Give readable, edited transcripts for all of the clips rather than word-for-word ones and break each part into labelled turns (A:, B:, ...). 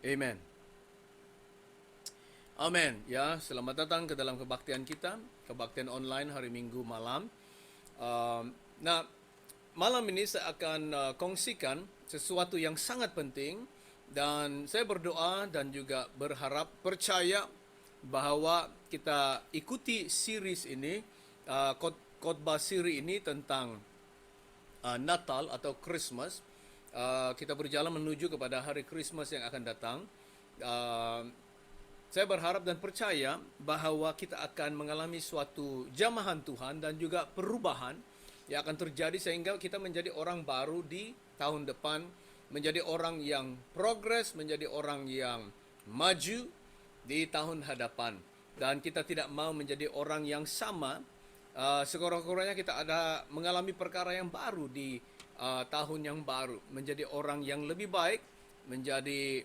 A: Amen. Amen. Ya, selamat datang ke dalam kebaktian kita, kebaktian online hari Minggu malam. Nah, malam ini saya akan kongsikan sesuatu yang sangat penting, dan saya berdoa dan juga berharap, percaya bahwa kita ikuti series ini, khotbah siri ini tentang Natal atau Christmas. Kita berjalan menuju kepada hari Christmas yang akan datang. Uh, saya berharap dan percaya bahwa kita akan mengalami suatu jamahan Tuhan dan juga perubahan yang akan terjadi sehingga kita menjadi orang baru di tahun depan, menjadi orang yang progres, menjadi orang yang maju di tahun hadapan. Dan kita tidak mau menjadi orang yang sama. Sekurang-kurangnya kita ada mengalami perkara yang baru di tahun yang baru, menjadi orang yang lebih baik, menjadi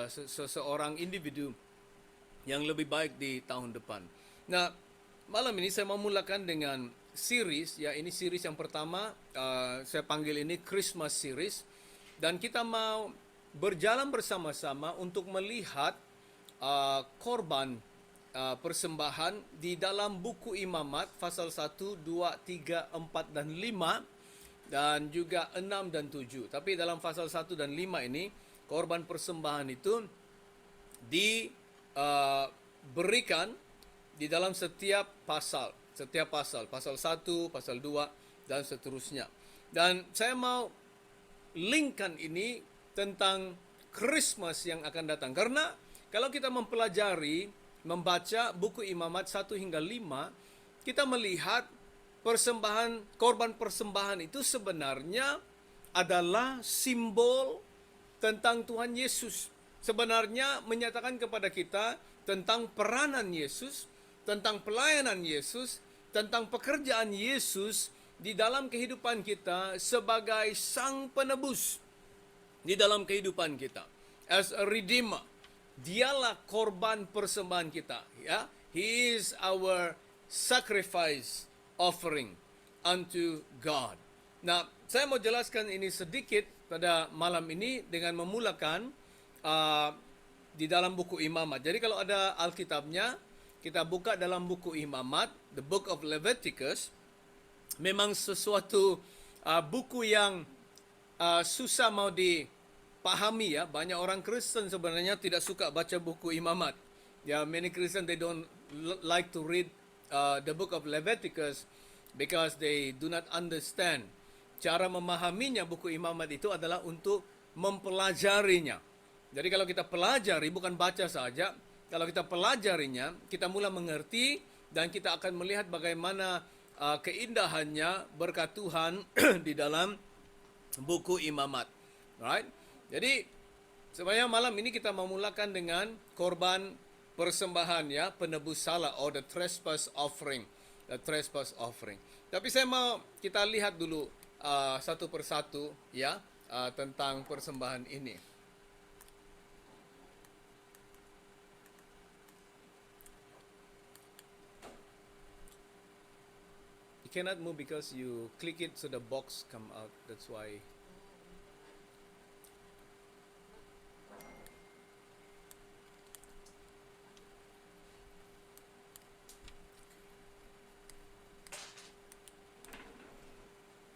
A: seseorang individu yang lebih baik di tahun depan. Nah, malam ini saya mau mulakan dengan series, ya, ini series yang pertama, saya panggil ini Christmas series, dan kita mau berjalan bersama-sama untuk melihat korban persembahan di dalam buku Imamat pasal 1, 2, 3, 4 dan 5, dan juga 6 dan 7. Tapi dalam pasal 1 dan 5 ini, korban persembahan itu diberikan di dalam setiap pasal. Pasal 1, pasal 2, dan seterusnya. Dan saya mau linkkan ini tentang Christmas yang akan datang. Karena kalau kita mempelajari, membaca buku Imamat 1 hingga 5, kita melihat korban persembahan itu sebenarnya adalah simbol tentang Tuhan Yesus. Sebenarnya menyatakan kepada kita tentang peranan Yesus, tentang pelayanan Yesus, tentang pekerjaan Yesus di dalam kehidupan kita sebagai sang penebus di dalam kehidupan kita. As a redeemer. Dialah korban persembahan kita, ya. He is our sacrifice offering unto God. Nah, saya mau jelaskan ini sedikit pada malam ini dengan memulakan di dalam buku Imamat. Jadi kalau ada Alkitabnya, kita buka dalam buku Imamat, the book of Leviticus. Memang sesuatu buku yang susah mau dipahami, ya. Banyak orang Kristen sebenarnya tidak suka baca buku Imamat. Ya, many Christians, they don't like to read the book of Leviticus because they do not understand. Cara memahaminya buku Imamat itu adalah untuk mempelajarinya. Jadi kalau kita pelajari, bukan baca saja, kalau kita pelajarinya, kita mulai mengerti dan kita akan melihat bagaimana keindahannya berkat Tuhan di dalam buku Imamat. Right? Jadi sebenarnya malam ini kita memulakan dengan korban persembahan, ya, penebus salah, or the trespass offering. The trespass offering. Tapi saya mau kita lihat dulu satu persatu, ya, tentang persembahan ini. You cannot move because you click it so the box come out. That's why.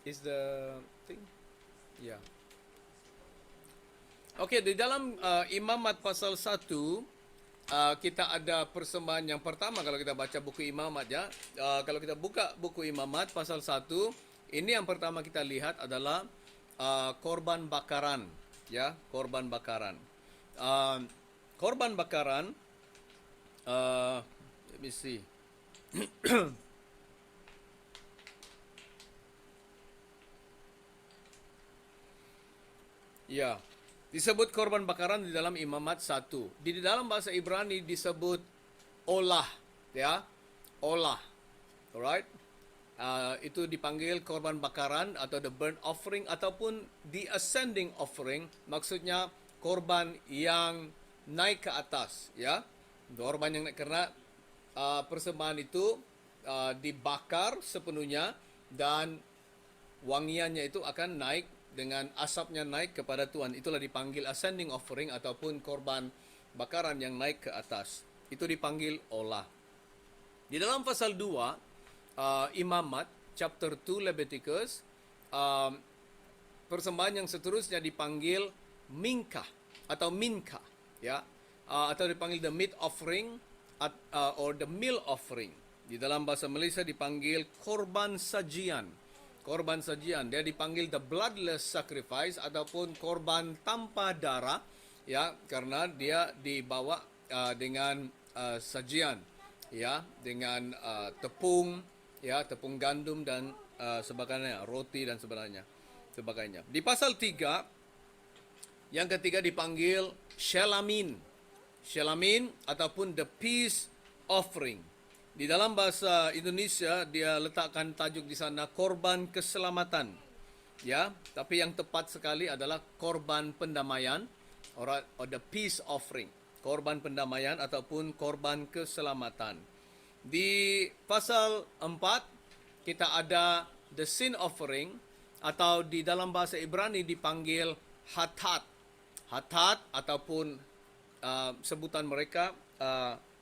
A: Is the thing? Yeah. Oke, di dalam Imamat pasal 1, kita ada persembahan yang pertama kalau kita baca buku Imamat, ya. Kalau kita buka buku Imamat pasal 1, ini yang pertama kita lihat adalah korban bakaran, ya, korban bakaran. Korban bakaran, let me see. Ya, disebut korban bakaran di dalam Imamat 1. Di dalam bahasa Ibrani disebut olah, ya, olah. Alright? Itu dipanggil korban bakaran atau the burnt offering ataupun the ascending offering. Maksudnya korban yang naik ke atas, ya. Korban yang naik, karena persembahan itu dibakar sepenuhnya dan wangiannya itu akan naik dengan asapnya naik kepada Tuhan. Itulah dipanggil ascending offering ataupun korban bakaran yang naik ke atas. Itu dipanggil olah. Di dalam pasal 2 Imamat chapter 2 Leviticus, persembahan yang seterusnya dipanggil minkah atau minka, ya, atau dipanggil the meat offering or the meal offering. Di dalam bahasa Malaysia dipanggil korban sajian. Korban sajian, dia dipanggil the bloodless sacrifice ataupun korban tanpa darah, ya, karena dia dibawa dengan sajian, ya, dengan tepung, ya, tepung gandum dan sebagainya, roti dan sebagainya. Di pasal 3 yang ketiga dipanggil shelamin. Shelamin ataupun the peace offering. Di dalam bahasa Indonesia dia letakkan tajuk di sana korban keselamatan. Ya, tapi yang tepat sekali adalah korban pendamaian or the peace offering. Korban pendamaian ataupun korban keselamatan. Di pasal 4 kita ada the sin offering atau di dalam bahasa Ibrani dipanggil hatat. Hatat ataupun sebutan mereka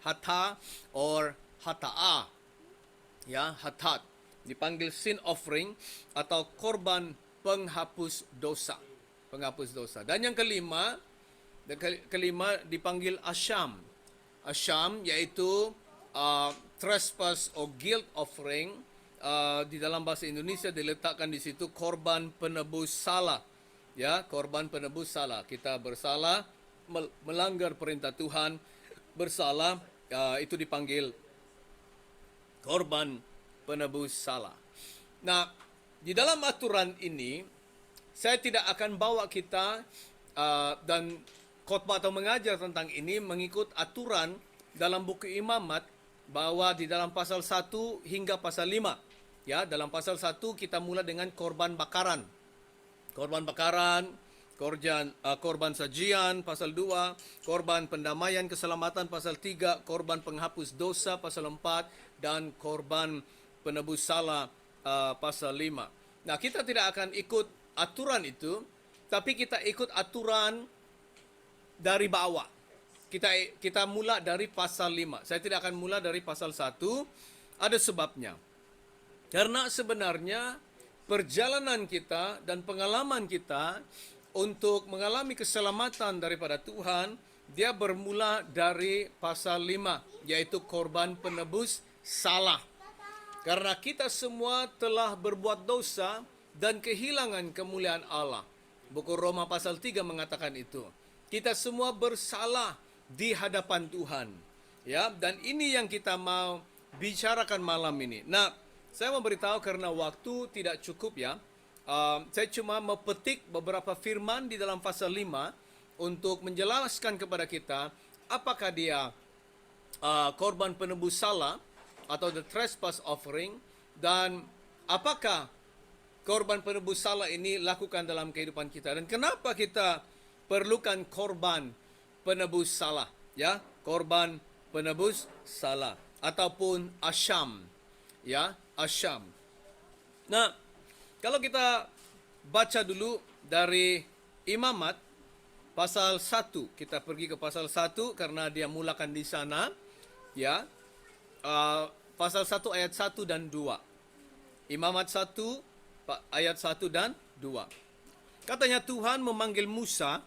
A: hata or hata'a, ya, hatat dipanggil sin offering atau korban penghapus dosa, dan yang kelima dipanggil asyam. Asyam yaitu trespass or guilt offering. Di dalam bahasa Indonesia diletakkan di situ korban penebus salah, ya, korban penebus salah. Kita bersalah, melanggar perintah Tuhan, bersalah, itu dipanggil korban penebus salah. Nah, di dalam aturan ini saya tidak akan bawa kita dan khotbah atau mengajar tentang ini mengikut aturan dalam buku Imamat, bahwa di dalam pasal 1 hingga pasal 5, ya, dalam pasal 1 kita mula dengan korban bakaran. Korban bakaran, korban sajian pasal 2, korban pendamaian keselamatan pasal 3, korban penghapus dosa pasal 4, dan korban penebus salah pasal 5. Nah, kita tidak akan ikut aturan itu, tapi kita ikut aturan dari bawah. Kita mula dari pasal 5. Saya tidak akan mula dari pasal 1. Ada sebabnya. Karena sebenarnya perjalanan kita dan pengalaman kita untuk mengalami keselamatan daripada Tuhan, dia bermula dari pasal 5, yaitu korban penebus salah. Karena kita semua telah berbuat dosa dan kehilangan kemuliaan Allah. Buku Roma pasal 3 mengatakan itu. Kita semua bersalah di hadapan Tuhan. Ya, dan ini yang kita mau bicarakan malam ini. Nah, saya mau beritahu karena waktu tidak cukup, ya. Saya cuma mepetik beberapa firman di dalam pasal 5 untuk menjelaskan kepada kita apakah dia korban penebus salah atau the trespass offering, dan apakah korban penebus salah ini lakukan dalam kehidupan kita, dan kenapa kita perlukan korban penebus salah, ya, korban penebus salah ataupun asyam, ya, asyam. Nah, kalau kita baca dulu dari Imamat pasal 1, kita pergi ke pasal 1 karena dia mulakan di sana, ya. Pasal 1 ayat 1 dan 2. Imamat 1 ayat 1 dan 2. Katanya Tuhan memanggil Musa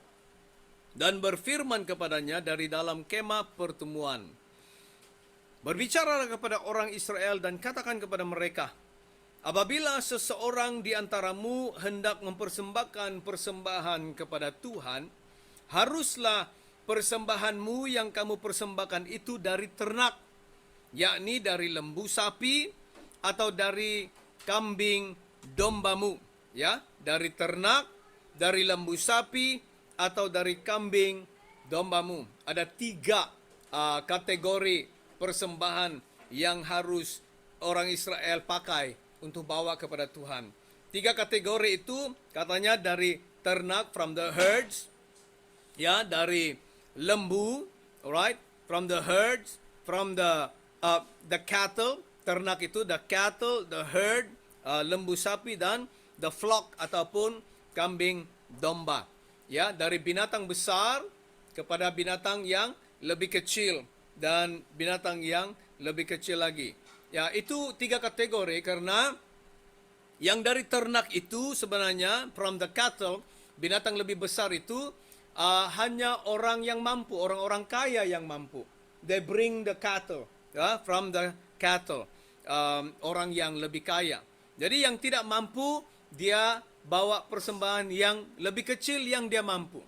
A: dan berfirman kepadanya dari dalam kemah pertemuan. Berbicaralah kepada orang Israel dan katakan kepada mereka, apabila seseorang di antaramu hendak mempersembahkan persembahan kepada Tuhan, haruslah persembahanmu yang kamu persembahkan itu dari ternak, yakni dari lembu sapi atau dari kambing dombamu, ya, dari ternak, dari lembu sapi atau dari kambing dombamu. Ada 3 kategori persembahan yang harus orang Israel pakai untuk bawa kepada Tuhan. 3 kategori itu katanya dari ternak, from the herds, ya, dari lembu, alright, from the herds, from the cattle, ternak itu the cattle, the herd, lembu sapi, dan the flock ataupun kambing domba. Ya, dari binatang besar kepada binatang yang lebih kecil dan binatang yang lebih kecil lagi. Ya, itu 3 kategori karena yang dari ternak itu sebenarnya from the cattle, binatang lebih besar itu hanya orang yang mampu, orang-orang kaya yang mampu. They bring the cattle, ya, from the cattle, orang yang lebih kaya. Jadi yang tidak mampu dia bawa persembahan yang lebih kecil yang dia mampu.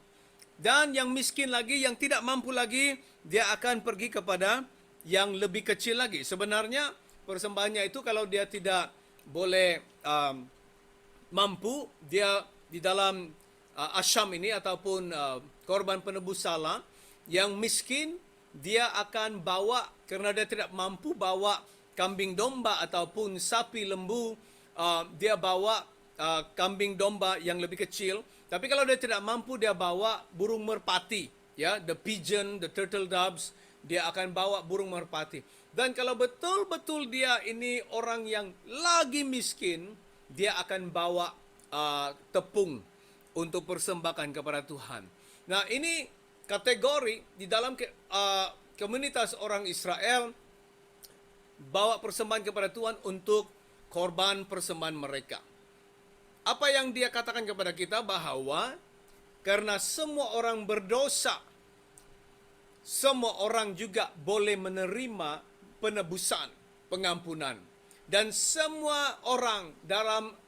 A: Dan yang miskin lagi, yang tidak mampu lagi, dia akan pergi kepada yang lebih kecil lagi. Sebenarnya persembahannya itu kalau dia tidak boleh mampu, dia di dalam asyam ini ataupun korban penebus salah, yang miskin dia akan bawa, karena dia tidak mampu bawa kambing domba ataupun sapi lembu, dia bawa kambing domba yang lebih kecil. Tapi kalau dia tidak mampu, dia bawa burung merpati, ya, the pigeon, the turtle doves, dia akan bawa burung merpati. Dan kalau betul-betul dia ini orang yang lagi miskin, dia akan bawa tepung untuk persembahkan kepada Tuhan. Nah, ini kategori di dalam komunitas orang Israel bawa persembahan kepada Tuhan untuk korban persembahan mereka. Apa yang dia katakan kepada kita bahwa karena semua orang berdosa, semua orang juga boleh menerima penebusan, pengampunan. Dan semua orang dalam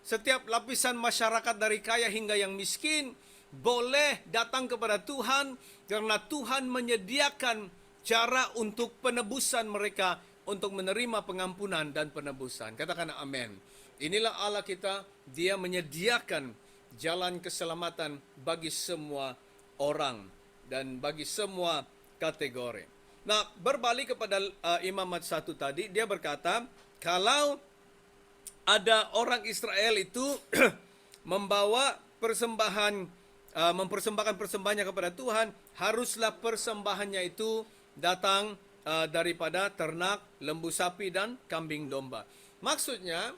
A: setiap lapisan masyarakat dari kaya hingga yang miskin boleh datang kepada Tuhan karena Tuhan menyediakan cara untuk penebusan mereka untuk menerima pengampunan dan penebusan. Katakan amin. Inilah Allah kita, dia menyediakan jalan keselamatan bagi semua orang dan bagi semua kategori. Nah, berbalik kepada Imamat 1 tadi, dia berkata, kalau ada orang Israel itu membawa persembahan, mempersembahkan persembahannya kepada Tuhan, haruslah persembahannya itu datang daripada ternak, lembu sapi, dan kambing domba. Maksudnya,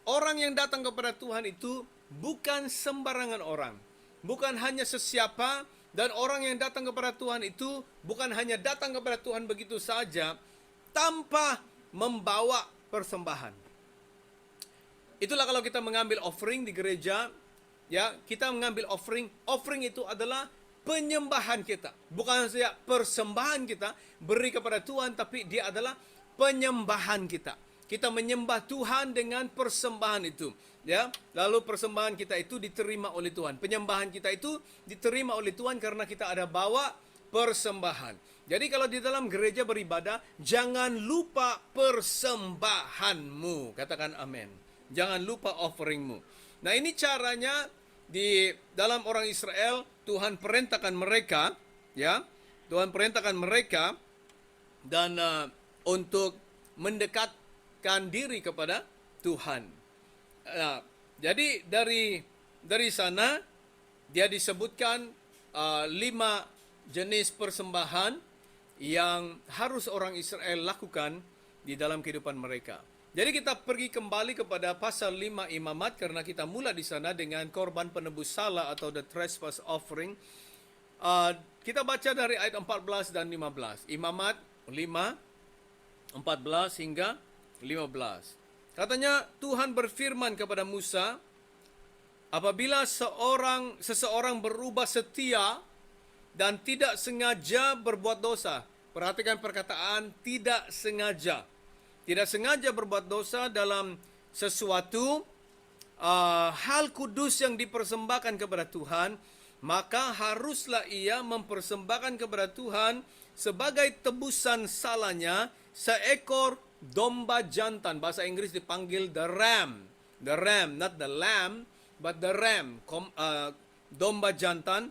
A: orang yang datang kepada Tuhan itu bukan sembarangan orang. Bukan hanya sesiapa, dan orang yang datang kepada Tuhan itu bukan hanya datang kepada Tuhan begitu saja tanpa membawa persembahan. Itulah kalau kita mengambil offering di gereja, ya, kita mengambil offering. Offering itu adalah penyembahan kita. Bukan saja persembahan kita beri kepada Tuhan, tapi dia adalah penyembahan kita. Kita menyembah Tuhan dengan persembahan itu, ya. Lalu persembahan kita itu diterima oleh Tuhan. Penyembahan kita itu diterima oleh Tuhan karena kita ada bawa persembahan. Jadi kalau di dalam gereja beribadah, jangan lupa persembahanmu. Katakan amin. Jangan lupa offeringmu. Nah, ini caranya di dalam orang Israel, Tuhan perintahkan mereka, ya. Tuhan perintahkan mereka dan untuk mendekat diri kepada Tuhan. Nah, jadi dari sana dia disebutkan 5 jenis persembahan yang harus orang Israel lakukan di dalam kehidupan mereka. Jadi kita pergi kembali kepada pasal 5 Imamat karena kita mula di sana dengan korban penebus salah atau the trespass offering. Kita baca dari ayat 14 dan 15. Imamat 5 14 hingga 15. Katanya Tuhan berfirman kepada Musa, apabila seseorang berubah setia dan tidak sengaja berbuat dosa. Perhatikan perkataan tidak sengaja. Tidak sengaja berbuat dosa dalam sesuatu hal kudus yang dipersembahkan kepada Tuhan, maka haruslah ia mempersembahkan kepada Tuhan sebagai tebusan salahnya seekor domba jantan. Bahasa Inggris dipanggil the ram. The ram, not the lamb, but the ram. Domba jantan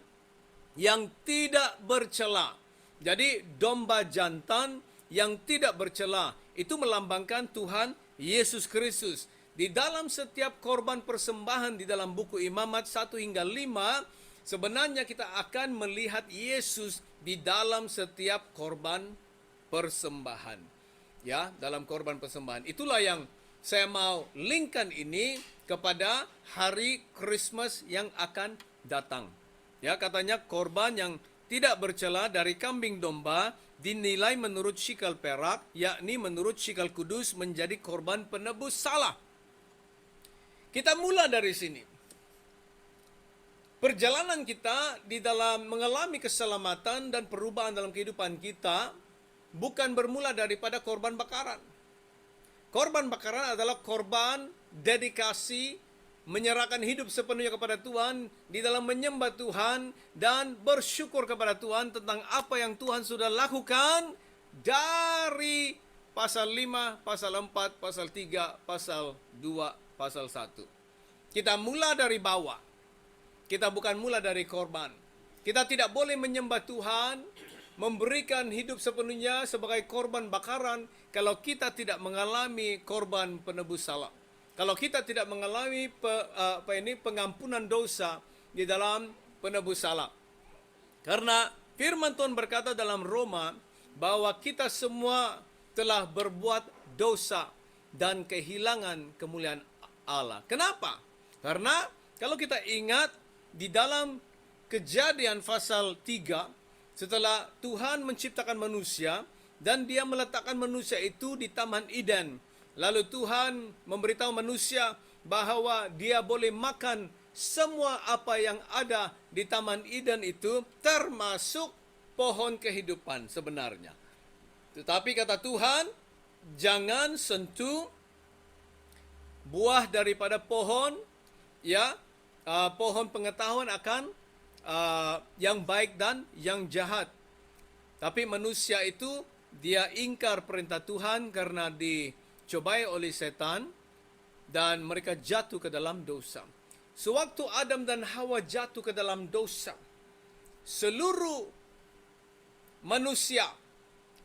A: yang tidak bercela. Jadi domba jantan yang tidak bercela itu melambangkan Tuhan Yesus Kristus. Di dalam setiap korban persembahan di dalam buku Imamat 1 hingga 5, sebenarnya kita akan melihat Yesus di dalam setiap korban persembahan. Ya, dalam korban persembahan. Itulah yang saya mau linkkan ini kepada hari Christmas yang akan datang. Ya, katanya korban yang tidak bercela dari kambing domba dinilai menurut shikal perak, yakni menurut shikal kudus menjadi korban penebus salah. Kita mula dari sini. Perjalanan kita di dalam mengalami keselamatan dan perubahan dalam kehidupan kita bukan bermula daripada korban bakaran. Korban bakaran adalah korban dedikasi, menyerahkan hidup sepenuhnya kepada Tuhan, di dalam menyembah Tuhan, dan bersyukur kepada Tuhan tentang apa yang Tuhan sudah lakukan dari pasal 5, pasal 4, pasal 3, pasal 2, pasal 1. Kita mula dari bawah. Kita bukan mula dari korban. Kita tidak boleh menyembah Tuhan, memberikan hidup sepenuhnya sebagai korban bakaran kalau kita tidak mengalami korban penebus salah. Kalau kita tidak mengalami pengampunan dosa di dalam penebus salah. Karena firman Tuhan berkata dalam Roma bahwa kita semua telah berbuat dosa dan kehilangan kemuliaan Allah. Kenapa? Karena kalau kita ingat di dalam Kejadian pasal 3, setelah Tuhan menciptakan manusia dan dia meletakkan manusia itu di Taman Eden. Lalu Tuhan memberitahu manusia bahwa dia boleh makan semua apa yang ada di Taman Eden itu, termasuk pohon kehidupan sebenarnya. Tetapi kata Tuhan, jangan sentuh buah daripada pohon, ya, pohon pengetahuan akan yang baik dan yang jahat. Tapi manusia itu dia ingkar perintah Tuhan karena dicobai oleh setan dan mereka jatuh ke dalam dosa. Sewaktu Adam dan Hawa jatuh ke dalam dosa, seluruh manusia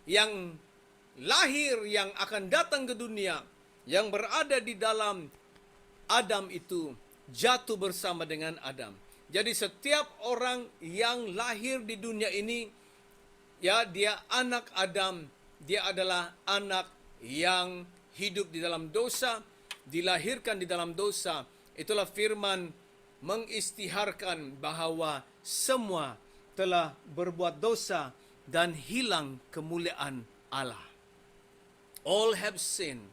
A: yang lahir yang akan datang ke dunia, yang berada di dalam Adam itu jatuh bersama dengan Adam. Jadi setiap orang yang lahir di dunia ini, ya, dia anak Adam, dia adalah anak yang hidup di dalam dosa, dilahirkan di dalam dosa. Itulah firman mengistiharkan bahwa semua telah berbuat dosa dan hilang kemuliaan Allah. All have sinned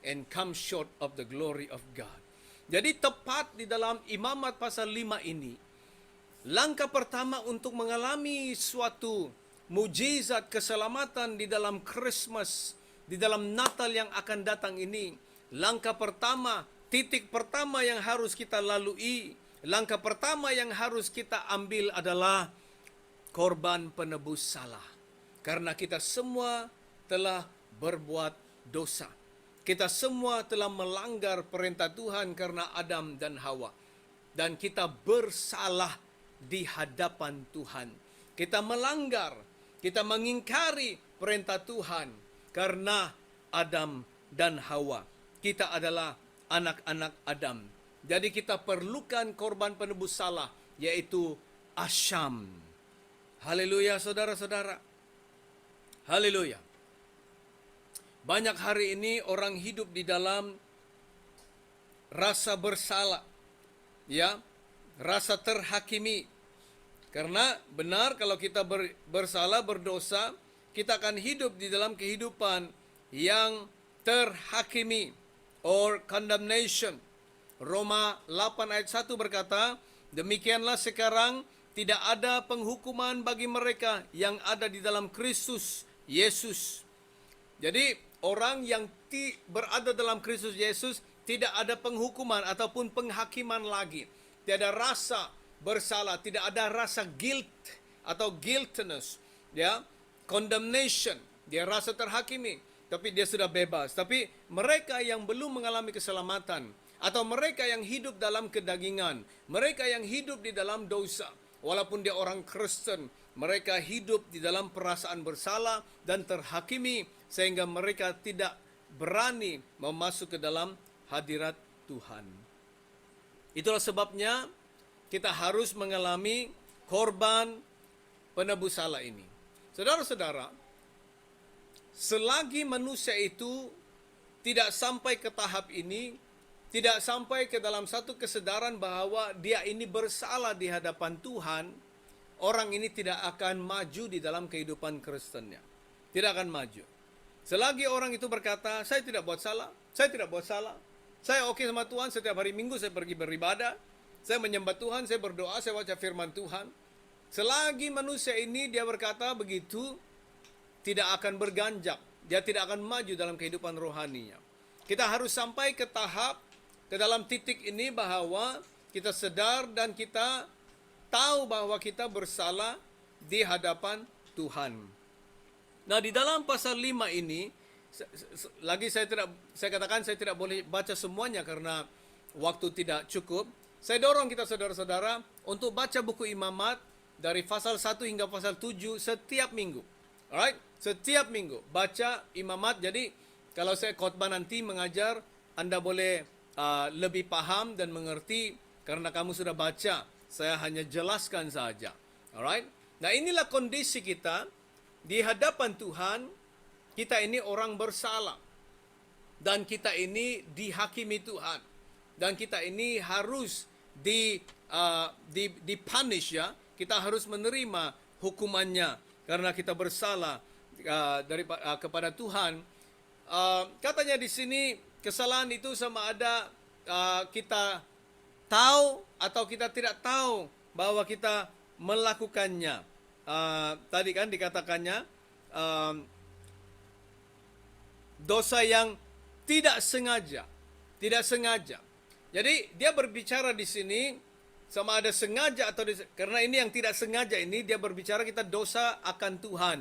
A: and come short of the glory of God. Jadi tepat di dalam Imamat pasal 5 ini, langkah pertama untuk mengalami suatu mujizat keselamatan di dalam Christmas, di dalam Natal yang akan datang ini, langkah pertama, titik pertama yang harus kita lalui, langkah pertama yang harus kita ambil adalah korban penebus salah. Karena kita semua telah berbuat dosa. Kita semua telah melanggar perintah Tuhan karena Adam dan Hawa. Dan kita bersalah di hadapan Tuhan. Kita melanggar, kita mengingkari perintah Tuhan karena Adam dan Hawa. Kita adalah anak-anak Adam. Jadi kita perlukan korban penebus salah, yaitu asyam. Haleluya saudara-saudara. Haleluya. Banyak hari ini orang hidup di dalam rasa bersalah, ya, rasa terhakimi. Karena benar kalau kita bersalah, berdosa, kita akan hidup di dalam kehidupan yang terhakimi, or condemnation. Roma 8 ayat 1 berkata, demikianlah sekarang tidak ada penghukuman bagi mereka yang ada di dalam Kristus Yesus. Jadi orang yang berada dalam Kristus Yesus tidak ada penghukuman ataupun penghakiman lagi. Tidak ada rasa bersalah, tidak ada rasa guilt atau guiltiness, ya, condemnation. Dia rasa terhakimi, tapi dia sudah bebas. Tapi mereka yang belum mengalami keselamatan, atau mereka yang hidup dalam kedagingan, mereka yang hidup di dalam dosa, walaupun dia orang Kristen, mereka hidup di dalam perasaan bersalah dan terhakimi, sehingga mereka tidak berani memasuk ke dalam hadirat Tuhan. Itulah sebabnya kita harus mengalami korban penebus salah ini. Saudara-saudara, selagi manusia itu tidak sampai ke tahap ini, tidak sampai ke dalam satu kesadaran bahwa dia ini bersalah di hadapan Tuhan, orang ini tidak akan maju di dalam kehidupan Kristennya. Tidak akan maju. Selagi orang itu berkata, saya tidak buat salah, saya tidak buat salah, saya oke sama Tuhan, setiap hari Minggu saya pergi beribadah, saya menyembah Tuhan, saya berdoa, saya baca firman Tuhan. Selagi manusia ini dia berkata begitu, tidak akan berganjak, dia tidak akan maju dalam kehidupan rohaninya. Kita harus sampai ke tahap, ke dalam titik ini bahwa kita sadar dan kita tahu bahwa kita bersalah di hadapan Tuhan. Nah, di dalam pasal 5 ini, lagi saya katakan saya tidak boleh baca semuanya karena waktu tidak cukup. Saya dorong kita saudara-saudara untuk baca buku Imamat dari pasal 1 hingga pasal 7 setiap minggu. Alright? Setiap minggu baca Imamat. Jadi kalau saya khotbah nanti mengajar, Anda boleh lebih paham dan mengerti karena kamu sudah baca. Saya hanya jelaskan saja. Alright? Nah, inilah kondisi kita di hadapan Tuhan. Kita ini orang bersalah dan kita ini dihakimi Tuhan dan kita ini harus dipunish, ya. Kita harus menerima hukumannya karena kita bersalah kepada Tuhan. Katanya di sini kesalahan itu sama ada kita tahu atau kita tidak tahu bahwa kita melakukannya. Tadi kan dikatakannya dosa yang tidak sengaja. Tidak sengaja. Jadi dia berbicara di sini sama ada sengaja atau karena ini yang tidak sengaja ini dia berbicara kita dosa akan Tuhan.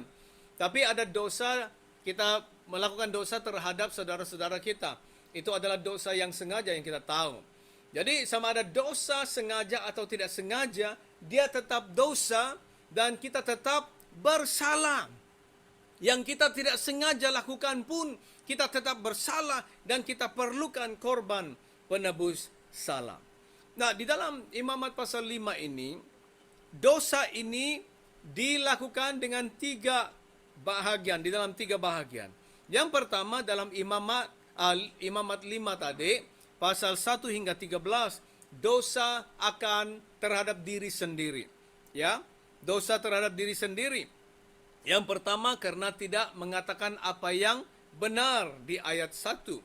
A: Tapi ada dosa, kita melakukan dosa terhadap saudara-saudara kita. Itu adalah dosa yang sengaja yang kita tahu. Jadi sama ada dosa sengaja atau tidak sengaja, dia tetap dosa dan kita tetap bersalah. Yang kita tidak sengaja lakukan pun kita tetap bersalah dan kita perlukan korban penebus salah. Nah, di dalam Imamat pasal 5 ini, dosa ini dilakukan dengan 3 bahagian, di dalam 3 bahagian. Yang pertama dalam Imamat 5 tadi, pasal 1 hingga 13, dosa akan terhadap diri sendiri. Ya, dosa terhadap diri sendiri. Yang pertama karena tidak mengatakan apa yang benar di ayat 1.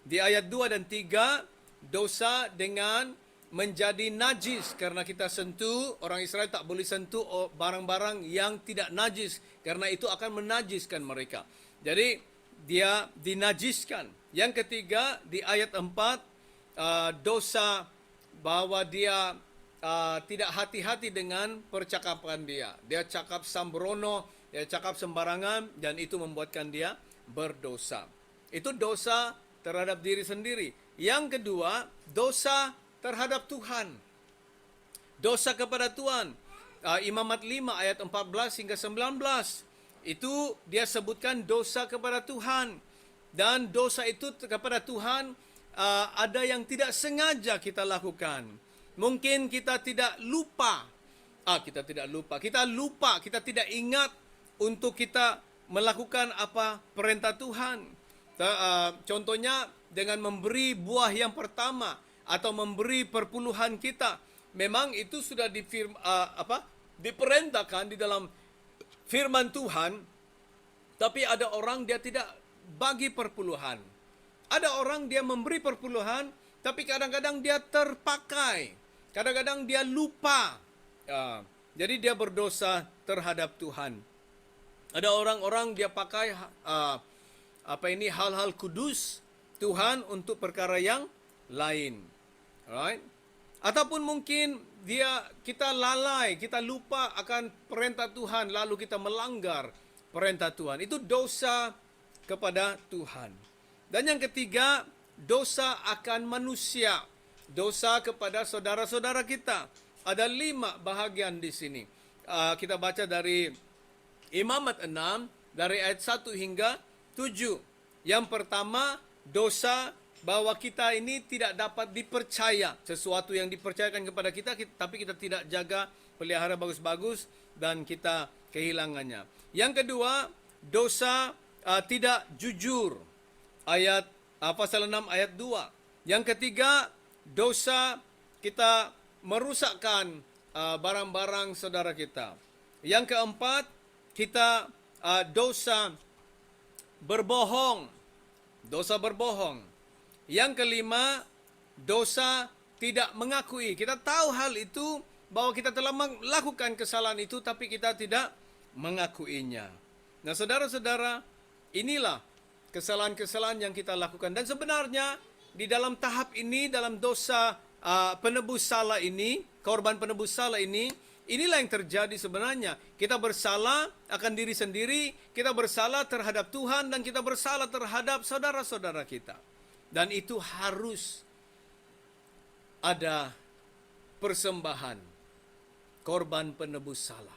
A: Di ayat 2 dan 3, dosa dengan menjadi najis karena kita sentuh, orang Israel tak boleh sentuh barang-barang yang tidak najis karena itu akan menajiskan mereka. Jadi dia dinajiskan. Yang ketiga di ayat 4, dosa bahwa dia tidak hati-hati dengan percakapan dia. Dia cakap sembrono, dia cakap sembarangan dan itu membuatkan dia berdosa. Itu dosa terhadap diri sendiri. Yang kedua, dosa terhadap Tuhan. Dosa kepada Tuhan. Imamat 5 ayat 14 hingga 19. Itu dia sebutkan dosa kepada Tuhan. Dan dosa itu kepada Tuhan ada yang tidak sengaja kita lakukan. Mungkin kita tidak lupa. Kita tidak ingat untuk kita melakukan apa perintah Tuhan. Contohnya dengan memberi buah yang pertama atau memberi perpuluhan kita. Memang itu sudah diperintahkan di dalam firman Tuhan, tapi ada orang dia tidak bagi perpuluhan. Ada orang dia memberi perpuluhan, tapi kadang-kadang dia terpakai. Kadang-kadang dia lupa. Jadi dia berdosa terhadap Tuhan. Ada orang-orang dia pakai hal-hal kudus Tuhan untuk perkara yang lain. Alright? Ataupun mungkin kita lalai, kita lupa akan perintah Tuhan lalu kita melanggar perintah Tuhan. Itu dosa kepada Tuhan. Dan yang ketiga, dosa akan manusia. Dosa kepada saudara-saudara kita. Ada 5 bahagian di sini. Kita baca dari Imamat 6 dari ayat 1 hingga 7. Yang pertama, dosa bahwa kita ini tidak dapat dipercaya. Sesuatu yang dipercayakan kepada kita, tapi kita tidak jaga, pelihara bagus-bagus dan kita kehilangannya. Yang kedua, dosa tidak jujur. Pasal 6 ayat 2. Yang ketiga, dosa kita merusakkan barang-barang saudara kita. Yang keempat, kita dosa berbohong. Dosa berbohong. Yang kelima, dosa tidak mengakui. Kita tahu hal itu, bahwa kita telah melakukan kesalahan itu, tapi kita tidak mengakuinya. Nah, saudara-saudara, inilah kesalahan-kesalahan yang kita lakukan. Dan sebenarnya, di dalam tahap ini, dalam dosa penebus salah ini, korban penebus salah ini, inilah yang terjadi sebenarnya. Kita bersalah akan diri sendiri, kita bersalah terhadap Tuhan, dan kita bersalah terhadap saudara-saudara kita. Dan itu harus ada persembahan korban penebus salah.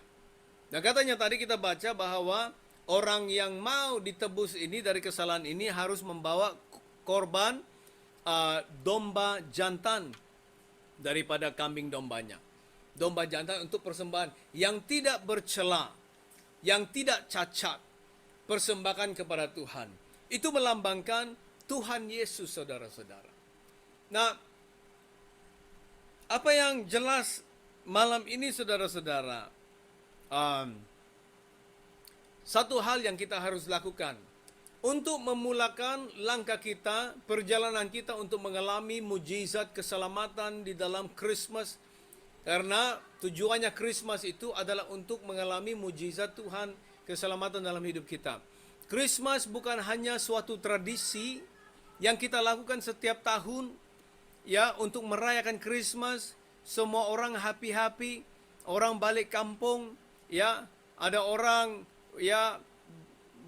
A: Nah, katanya tadi kita baca bahwa orang yang mau ditebus ini dari kesalahan ini harus membawa korban domba jantan daripada kambing dombanya. Domba jantan untuk persembahan yang tidak bercela, yang tidak cacat, persembahkan kepada Tuhan. Itu melambangkan Tuhan Yesus, saudara-saudara. Nah, apa yang jelas malam ini, saudara-saudara, satu hal yang kita harus lakukan untuk memulakan langkah kita, perjalanan kita untuk mengalami mujizat keselamatan di dalam Christmas. Karena tujuannya Christmas itu adalah untuk mengalami mujizat Tuhan, keselamatan dalam hidup kita. Christmas bukan hanya suatu tradisi yang kita lakukan setiap tahun, ya, untuk merayakan Christmas. Semua orang happy-happy, orang balik kampung, ya, ada orang, ya,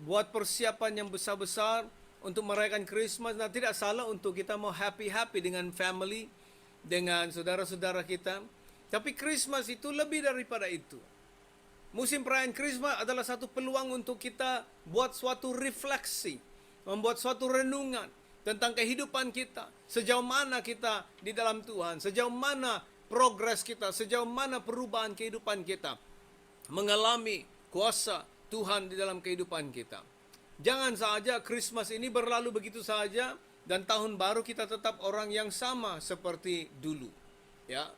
A: buat persiapan yang besar-besar untuk merayakan Christmas. Nah, tidak salah untuk kita mau happy-happy dengan family, dengan saudara-saudara kita. Tapi Christmas itu lebih daripada itu. Musim perayaan Christmas adalah satu peluang untuk kita buat suatu refleksi, membuat suatu renungan tentang kehidupan kita. Sejauh mana kita di dalam Tuhan, sejauh mana progres kita, sejauh mana perubahan kehidupan kita, mengalami kuasa Tuhan di dalam kehidupan kita. Jangan saja Christmas ini berlalu begitu saja, dan tahun baru kita tetap orang yang sama seperti dulu. Ya,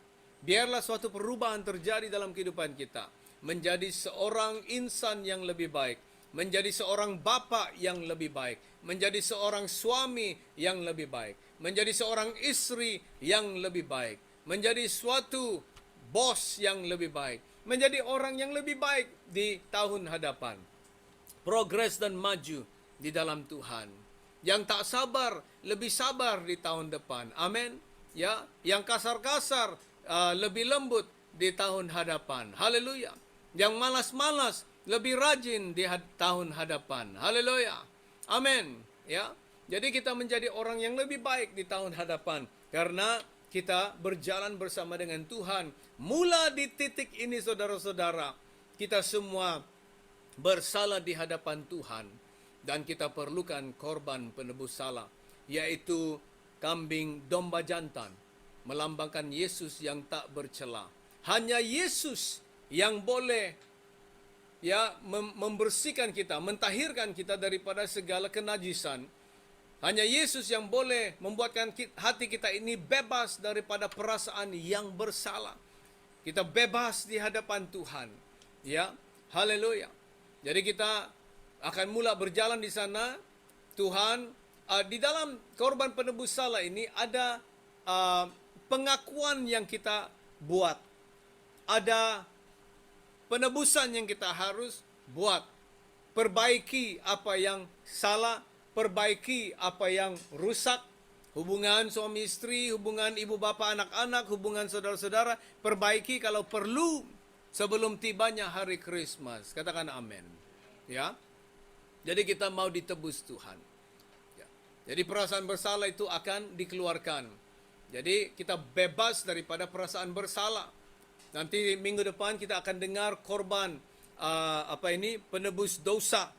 A: biarlah suatu perubahan terjadi dalam kehidupan kita, menjadi seorang insan yang lebih baik, menjadi seorang bapa yang lebih baik, menjadi seorang suami yang lebih baik, menjadi seorang istri yang lebih baik, menjadi suatu bos yang lebih baik, menjadi orang yang lebih baik di tahun hadapan. Progres dan maju di dalam Tuhan. Yang tak sabar, lebih sabar di tahun depan. Amin. Ya, yang kasar-kasar, lebih lembut di tahun hadapan. Haleluya. Yang malas-malas, lebih rajin di tahun hadapan. Haleluya. Amin. Ya. Jadi kita menjadi orang yang lebih baik di tahun hadapan. Karena kita berjalan bersama dengan Tuhan. Mula di titik ini, saudara-saudara, kita semua bersalah di hadapan Tuhan. Dan kita perlukan korban penebus salah, yaitu kambing domba jantan, melambangkan Yesus yang tak bercela. Hanya Yesus yang boleh, ya, membersihkan kita, mentahirkan kita daripada segala kenajisan. Hanya Yesus yang boleh membuatkan hati kita ini bebas daripada perasaan yang bersalah. Kita bebas di hadapan Tuhan. Ya, haleluya. Jadi kita akan mula berjalan di sana. Tuhan, di dalam korban penebus salah ini ada pengakuan yang kita buat. Ada penebusan yang kita harus buat. Perbaiki apa yang salah, perbaiki apa yang rusak. Hubungan suami istri, hubungan ibu bapa anak-anak, hubungan saudara-saudara, perbaiki kalau perlu sebelum tibanya hari Christmas. Katakan amin. Ya. Jadi kita mau ditebus Tuhan. Ya. Jadi perasaan bersalah itu akan dikeluarkan. Jadi kita bebas daripada perasaan bersalah. Nanti minggu depan kita akan dengar korban penebus dosa.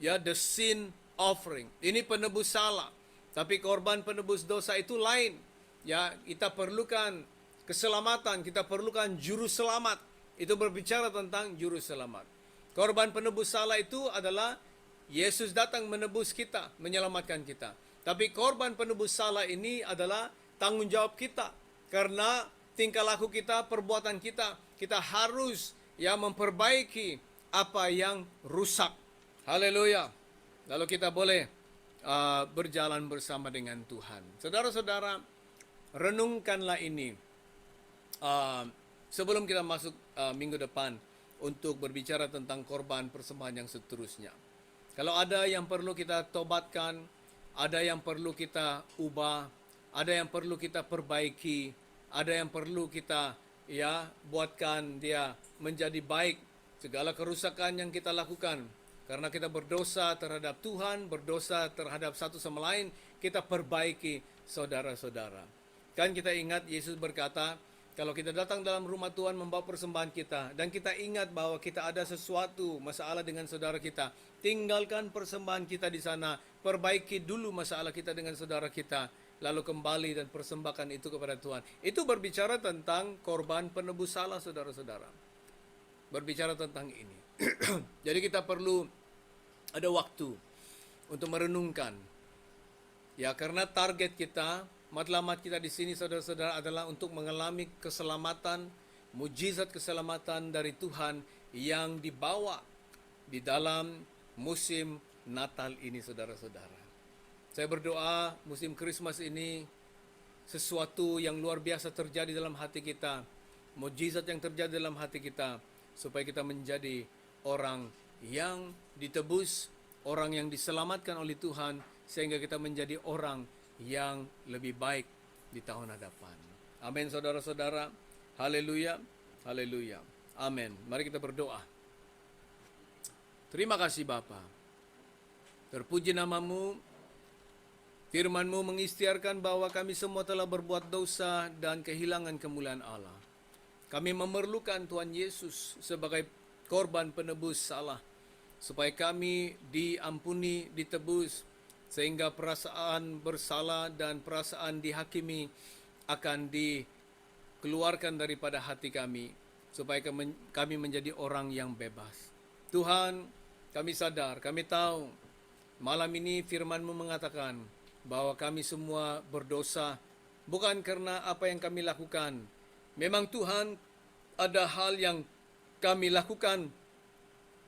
A: Ya, the sin offering. Ini penebus salah. Tapi korban penebus dosa itu lain. Ya, kita perlukan keselamatan, kita perlukan juru selamat. Itu berbicara tentang juru selamat. Korban penebus salah itu adalah Yesus datang menebus kita, menyelamatkan kita. Tapi korban penebus salah ini adalah tanggung jawab kita. Karena tingkah laku kita, perbuatan kita, kita harus memperbaiki apa yang rusak. Haleluya. Lalu kita boleh berjalan bersama dengan Tuhan. Saudara-saudara, renungkanlah ini sebelum kita masuk minggu depan untuk berbicara tentang korban persembahan yang seterusnya. Kalau ada yang perlu kita tobatkan, ada yang perlu kita ubah, ada yang perlu kita perbaiki, ada yang perlu kita buatkan dia menjadi baik. Segala kerusakan yang kita lakukan karena kita berdosa terhadap Tuhan, berdosa terhadap satu sama lain, kita perbaiki saudara-saudara. Kan kita ingat Yesus berkata, kalau kita datang dalam rumah Tuhan membawa persembahan kita, dan kita ingat bahwa kita ada sesuatu masalah dengan saudara kita, tinggalkan persembahan kita di sana, perbaiki dulu masalah kita dengan saudara kita, lalu kembali dan persembahkan itu kepada Tuhan. Itu berbicara tentang korban penebus salah, saudara-saudara. Berbicara tentang ini. Jadi kita perlu ada waktu untuk merenungkan. Ya, karena target kita, matlamat kita di sini saudara-saudara adalah untuk mengalami keselamatan, mujizat keselamatan dari Tuhan yang dibawa di dalam musim Natal ini, saudara-saudara. Saya berdoa musim Christmas ini sesuatu yang luar biasa terjadi dalam hati kita, mujizat yang terjadi dalam hati kita, supaya kita menjadi orang yang ditebus, orang yang diselamatkan oleh Tuhan, sehingga kita menjadi orang yang lebih baik di tahun hadapan. Amin, saudara-saudara. Haleluya, haleluya. Amin. Mari kita berdoa. Terima kasih Bapa. Terpuji nama-Mu. Firman-Mu mengisytiharkan bahwa kami semua telah berbuat dosa dan kehilangan kemuliaan Allah. Kami memerlukan Tuhan Yesus sebagai korban penebus salah, supaya kami diampuni, ditebus, sehingga perasaan bersalah dan perasaan dihakimi akan dikeluarkan daripada hati kami, supaya kami menjadi orang yang bebas. Tuhan, kami sadar, kami tahu, malam ini firman-Mu mengatakan bahwa kami semua berdosa, bukan karena apa yang kami lakukan. Memang Tuhan, ada hal yang kami lakukan,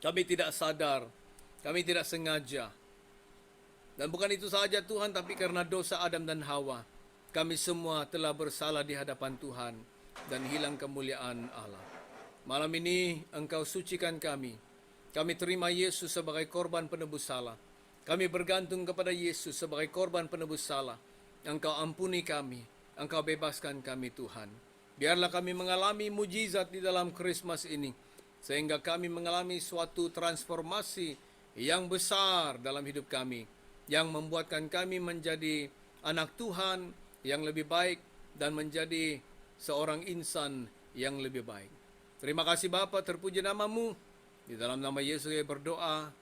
A: kami tidak sadar, kami tidak sengaja. Dan bukan itu saja Tuhan, tapi karena dosa Adam dan Hawa, kami semua telah bersalah di hadapan Tuhan dan hilang kemuliaan Allah. Malam ini Engkau sucikan kami. Kami terima Yesus sebagai korban penebus salah. Kami bergantung kepada Yesus sebagai korban penebus salah. Engkau ampuni kami, Engkau bebaskan kami Tuhan. Biarlah kami mengalami mujizat di dalam Christmas ini, sehingga kami mengalami suatu transformasi yang besar dalam hidup kami, yang membuatkan kami menjadi anak Tuhan yang lebih baik dan menjadi seorang insan yang lebih baik. Terima kasih Bapa, terpuji nama-Mu. Di dalam nama Yesus saya berdoa.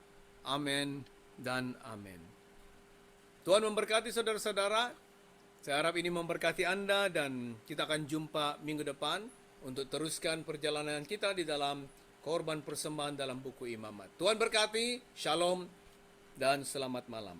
A: Amin dan amin. Tuhan memberkati saudara-saudara. Saya harap ini memberkati Anda, dan kita akan jumpa minggu depan untuk teruskan perjalanan kita di dalam korban persembahan dalam buku Imamat. Tuhan berkati, shalom, dan selamat malam.